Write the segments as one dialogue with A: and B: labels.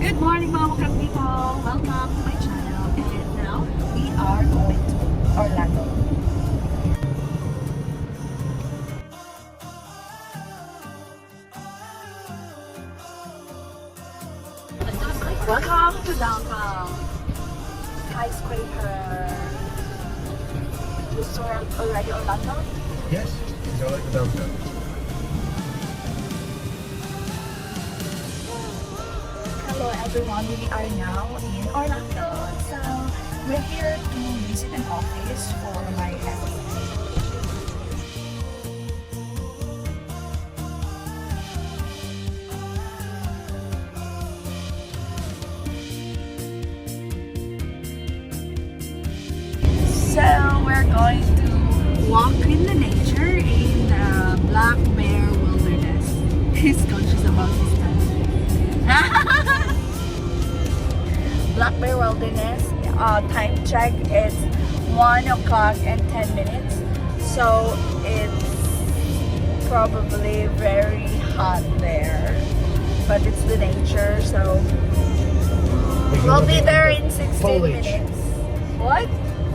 A: Good morning mga people! Welcome to my channel and now we are going to Orlando. Welcome to downtown. Skyscraper. This already Orlando?
B: Yes, it's already downtown.
A: Hello everyone, we are now in Orlando. So we're here to visit an office for my family. So we're going to walk in the nature in the Black Bear Wilderness. He's conscious about his time. Black Bear Wilderness, time check is 1 o'clock and 10 minutes. So it's probably very hot there. But it's the nature, so we'll be there in 16
B: foliage.
A: minutes. What?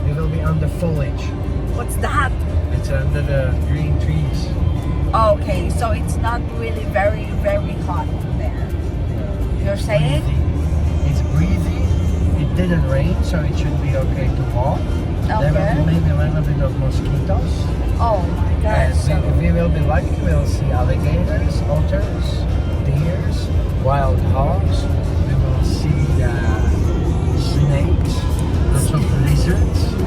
B: It will be under foliage.
A: What's that?
B: It's under the green trees.
A: Okay, so it's not really very hot there. You're saying?
B: Breathy. It's breezy. It didn't rain, so it should be okay to walk. There will
A: Okay.
B: be maybe a little bit of mosquitoes.
A: Oh my
B: And
A: gosh. So,
B: if we will be lucky, we'll see alligators, otters, deers, wild hogs. We will see snakes, lots of lizards,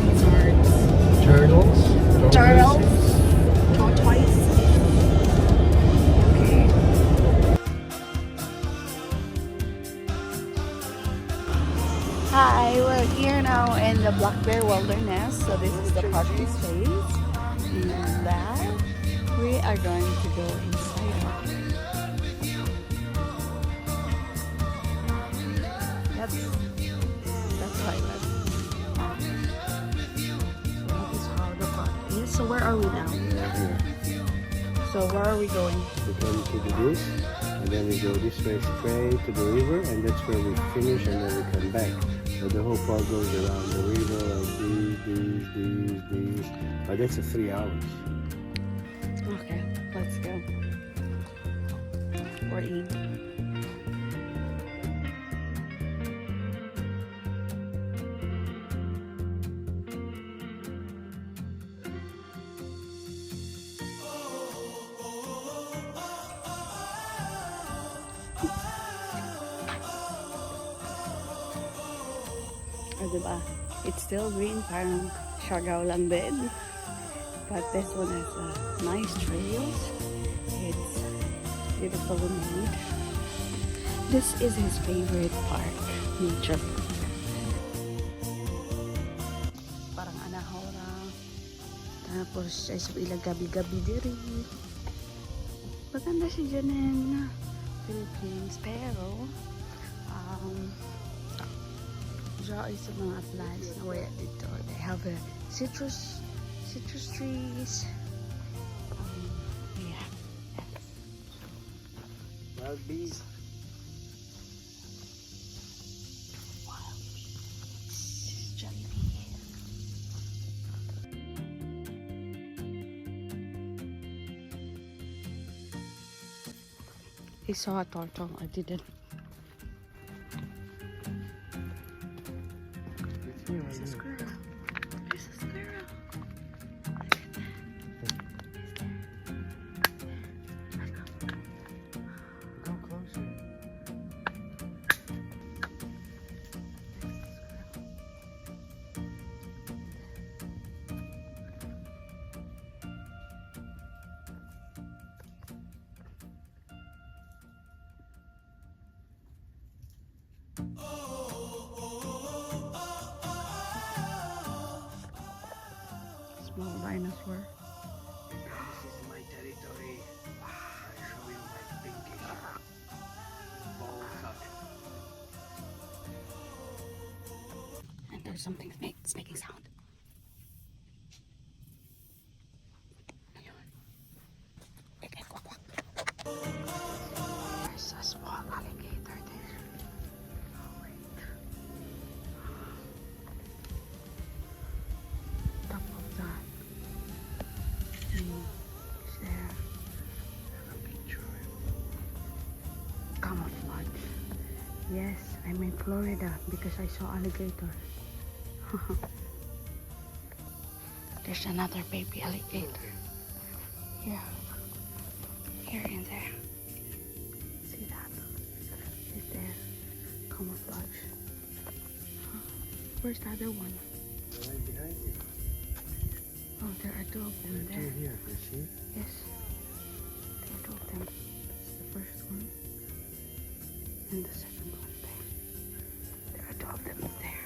B: turtles,
A: tortoise. Okay. Hi, we're here now in the Black Bear Wilderness. So this is the parking space. And that we are going to go inside. That's toilet. So that is how the park is. So where are we now?
B: Here.
A: So where are we going?
B: We come to do this, and then we go this way straight to the river, and that's where we finish, and then we come back. So the whole park goes around the river, like these. But that's a 3 hours.
A: Okay, let's go. We're in. Diba? It's still green, parang siagaw lang din. But this one has nice trails. It's beautifully made. This is his favorite park, nature. Parang anahora. Tapos ay subila gabi-gabi diri. Maganda siya dyan Philippines, pero dyan sa mga plants na wala dito. They have citrus trees. Yeah.
B: Wild bees.
A: Wild bees. Jelly bee. He saw a turtle. I didn't. There's a squirrel. There's a squirrel. Look at that. He's there. Let's go.
B: Go closer.
A: Small dinosaur.
B: This is my territory. I'll show you my pinkish ball suck.
A: And there's something that's making sound. Ayun. Quack, quack. There's a small alligator there. gosh. Yes, I'm in Florida because I saw alligators. There's another baby alligator. Here. Here and there. See that? It's there. Camouflage. Where's the other one?
B: Right behind you.
A: Oh, there are two of them
B: There are
A: there.
B: two here, you see?
A: Yes. There are two of them. That's the first one. And the second one there. There are two of them there.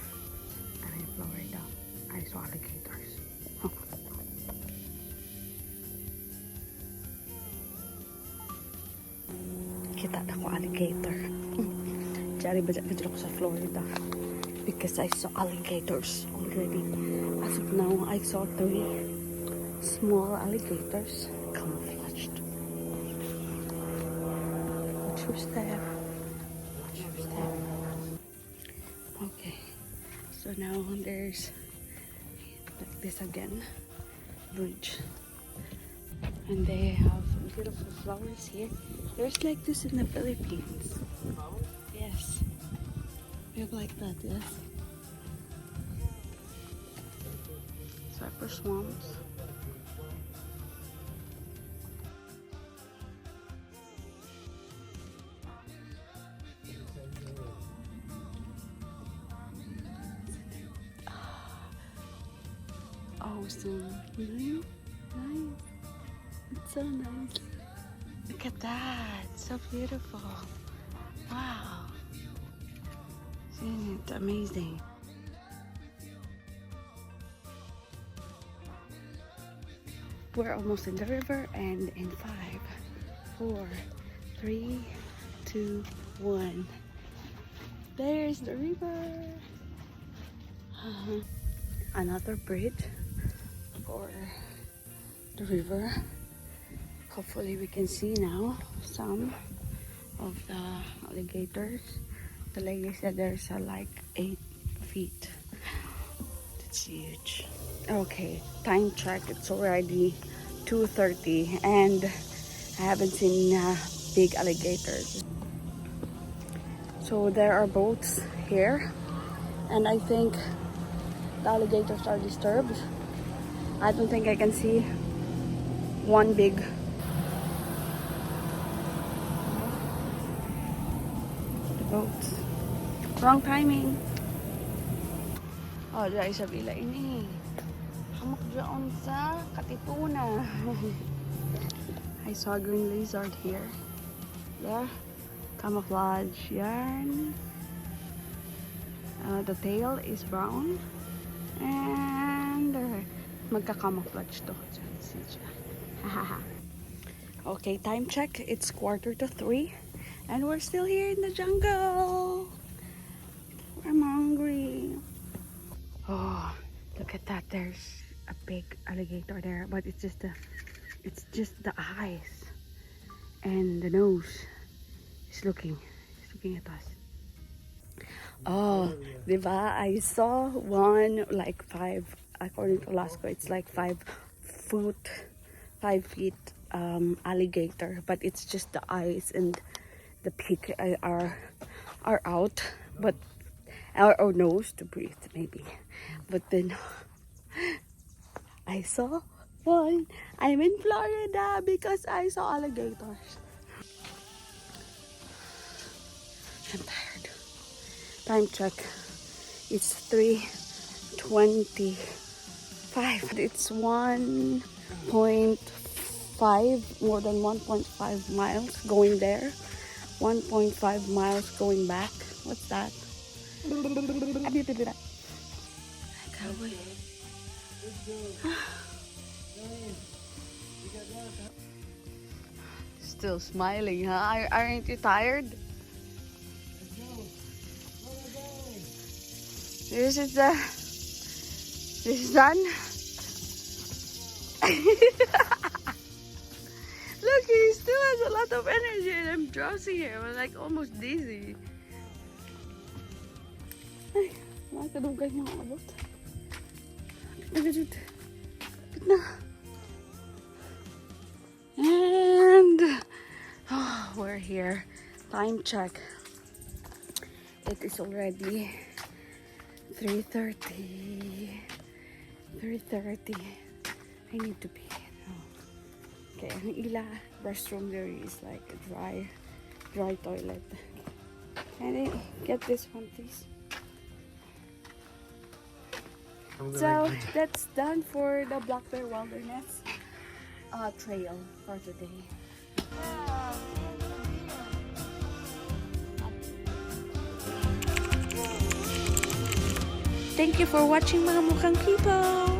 A: I'm in Florida. I saw alligators. Kita na ko alligator. Diyan ba dyan ako sa Florida? Because I saw alligators already. As of now, I saw 3 small alligators camouflaged. Watch who's there. Watch who's there. Okay, so now there's like this again, bridge. And they have beautiful flowers here. There's like this in the Philippines. Yes. We have like that, yes. Cypress swamps. Oh, so nice. Nice. It's so nice. Look at that. So beautiful. Wow. Isn't it amazing? We're almost in the river, and in 5, 4, 3, 2, 1. There's the river. Another bridge for the river. Hopefully we can see now some of the alligators. The lady said there's like 8 feet. That's huge. Okay, time check. It's already 2:30 and I haven't seen big alligators. So there are boats here, and I think the alligators are disturbed. I don't think I can see one big. The boats. Wrong timing. Oh, dahil sa bila ini. Hamak dyan sa Katipuna. I saw a green lizard here. There. Camouflage. Yan. The tail is brown. And magka-camouflage to. See dyan. Okay, time check. It's 2:45. And we're still here in the jungle. I'm hungry. Oh, look at that. There's a big alligator there, but it's just the eyes and the nose. It's looking at us. Oh, diba? I saw one like 5, according to Lasco, it's like 5 feet alligator, but it's just the eyes and the beak are out, but our nose to breathe maybe. But then I saw one. I'm in Florida because I saw alligators. I'm tired. Time check. It's 3:25. It's 1.5, more than 1.5 miles going there. 1.5 miles going back. What's that? Cowboy. Still smiling, huh? Aren't you tired? This is the sun. Look, he still has a lot of energy, and I'm drowsy here. I'm like almost dizzy. Ay, mga kadugay mga abot. Kapit na. And we're here. Time check. It is already 3:30. 3:30. I need to pee. Okay, ang restroom there is like a dry toilet. Can I get this one, please? So that's done for the Black Bear Wilderness trail for today. Thank you for watching, mga mukhang people.